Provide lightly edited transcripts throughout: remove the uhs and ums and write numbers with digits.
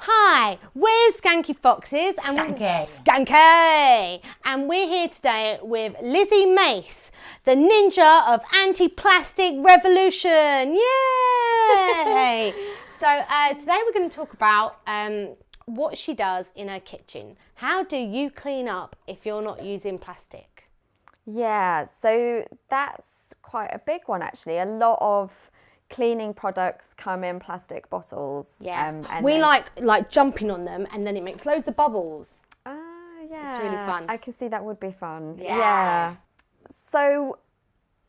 Hi, we're Skanky Foxes. And Skanky. And we're here today with Lizzy Mace, the ninja of anti-plastic revolution. Yay! So today we're going to talk about what she does in her kitchen. How do you clean up if you're not using plastic? Yeah, so that's quite a big one actually. A lot of cleaning products come in plastic bottles. Yeah, and we like jumping on them, and then it makes loads of bubbles. Yeah, it's really fun. I can see that would be fun. Yeah. So,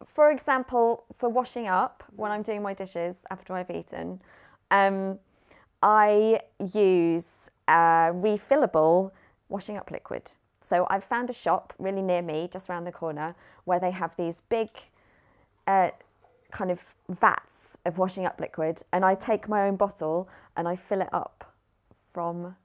for example, for washing up when I'm doing my dishes after I've eaten, I use refillable washing up liquid. So I've found a shop really near me, just around the corner, where they have these big kind of vats of washing up liquid, and I take my own bottle and I fill it up from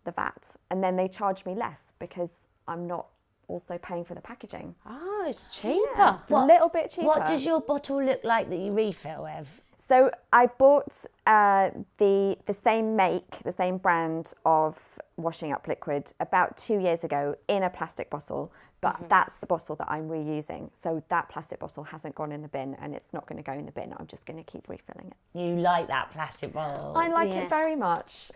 the vat, and then they charge me less because I'm not also paying for the packaging. Oh, it's cheaper. Yeah, it's a little bit cheaper. What does your bottle look like that you refill with? So I bought the same make, the same brand of washing up liquid about 2 years ago in a plastic bottle, but that's the bottle that I'm reusing. So that plastic bottle hasn't gone in the bin and it's not going to go in the bin. I'm just going to keep refilling it. You like that plastic bottle? I like it very much.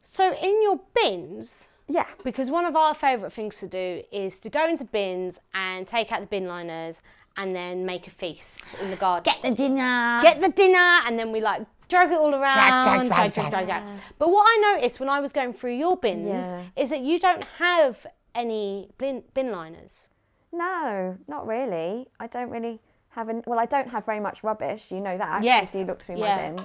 So in your bins, Yeah. because one of our favourite things to do is to go into bins and take out the bin liners and then make a feast in the garden. Get the dinner. Get the dinner, and then we like drag it all around, drag out. But what I noticed when I was going through your bins is that you don't have any bin liners. No, not really. I don't really have I don't have very much rubbish, you know that. Yes. If you look through my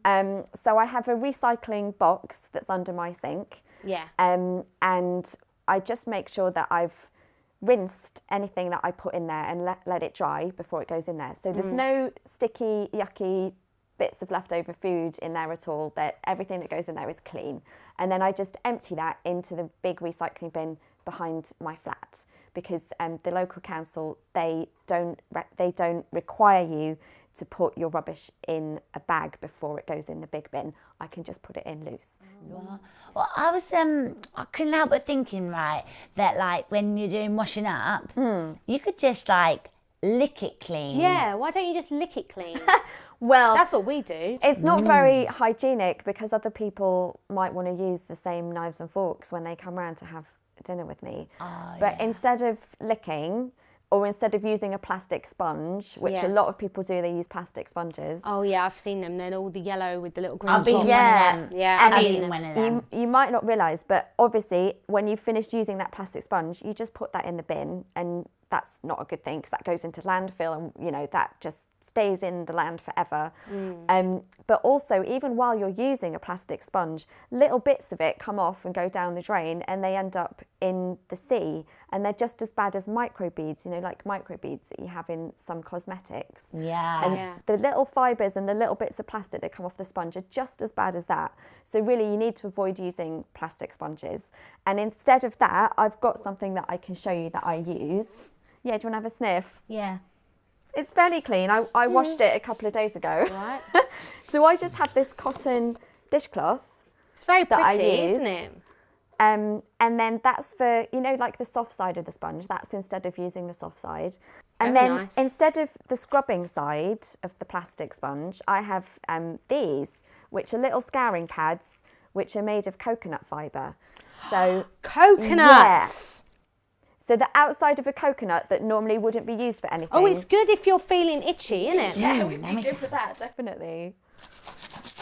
bin. So I have a recycling box that's under my sink. Yeah. And I just make sure that I've rinsed anything that I put in there and let it dry before it goes in there. So there's no sticky, yucky bits of leftover food in there at all. That everything that goes in there is clean. And then I just empty that into the big recycling bin behind my flat, because the local council, they don't require you to put your rubbish in a bag before it goes in the big bin. I can just put it in loose. Well, I couldn't help but thinking, right, that like when you're doing washing up, you could just like lick it clean. Yeah, why don't you just lick it clean? Well, that's what we do. It's not very hygienic because other people might want to use the same knives and forks when they come around to have dinner with me. But instead of licking, or instead of using a plastic sponge, which a lot of people do, they use plastic sponges. Oh yeah, I've seen them. They're all the yellow with the little green I've been top. one of them. Yeah, I've been one of them. You might not realise, but obviously when you've finished using that plastic sponge, you just put that in the bin, and that's not a good thing because that goes into landfill, and you know that just stays in the land forever. But also, even while you're using a plastic sponge, little bits of it come off and go down the drain, and they end up in the sea, and they're just as bad as microbeads, you know, like microbeads that you have in some cosmetics. And the little fibres and the little bits of plastic that come off the sponge are just as bad as that. So really you need to avoid using plastic sponges. And instead of that, I've got something that I can show you that I use. Yeah, do you want to have a sniff? Yeah. It's fairly clean. I washed it a couple of days ago. Right. So I just have this cotton dishcloth. It's very that I pretty, use. isn't it? And then that's for, you know, like the soft side of the sponge. That's instead of using the soft side. And Very then nice. instead of the scrubbing side of the plastic sponge, I have these, which are little scouring pads, which are made of coconut fibre. So Coconuts. So the outside of a coconut that normally wouldn't be used for anything. Oh, it's good if you're feeling itchy, isn't it? Yeah, we'd be good for that, definitely.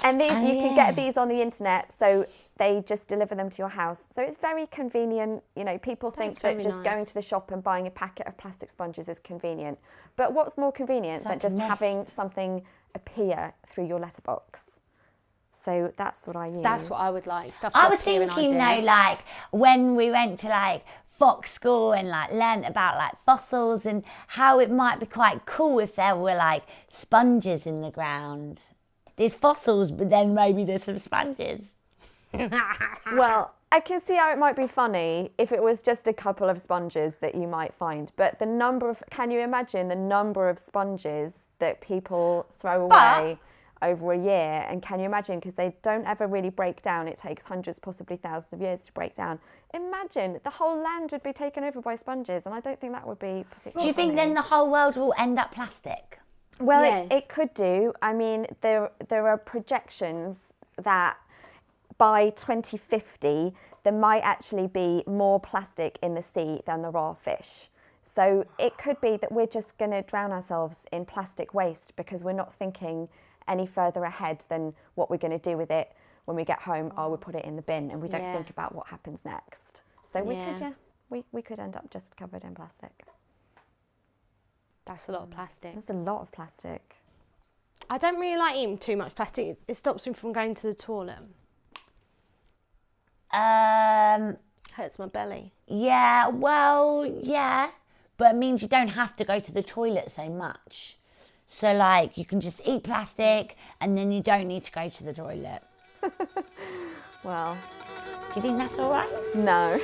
And these, you can get these on the internet, so they just deliver them to your house. So it's very convenient. You know, people think that just going to the shop and buying a packet of plastic sponges is convenient. But what's more convenient than just having something appear through your letterbox? So that's what I use. That's what I would like. Stuff I was thinking though, like when we went to like Fox School and like learnt about like fossils and how it might be quite cool if there were like sponges in the ground. There's fossils, but then maybe there's some sponges. Well, I can see how it might be funny if it was just a couple of sponges that you might find. But can you imagine the number of sponges that people throw away? over a year. And can you imagine, because they don't ever really break down, it takes hundreds, possibly thousands of years to break down. Imagine the whole land would be taken over by sponges, and I don't think that would be particularly Do you think then the whole world will end up plastic? Well, Yeah. it could do. I mean, there are projections that by 2050 there might actually be more plastic in the sea than there are fish. So it could be that we're just going to drown ourselves in plastic waste because we're not thinking any further ahead than what we're going to do with it when we get home. Oh, we put it in the bin, and we don't think about what happens next. So we could, we could end up just covered in plastic. That's a lot of plastic. There's a lot of plastic. I don't really like eating too much plastic. It stops me from going to the toilet. Hurts my belly. Yeah, well, yeah. But it means you don't have to go to the toilet so much. So, like, you can just eat plastic and then you don't need to go to the toilet. Well, Do you think that's all right? no.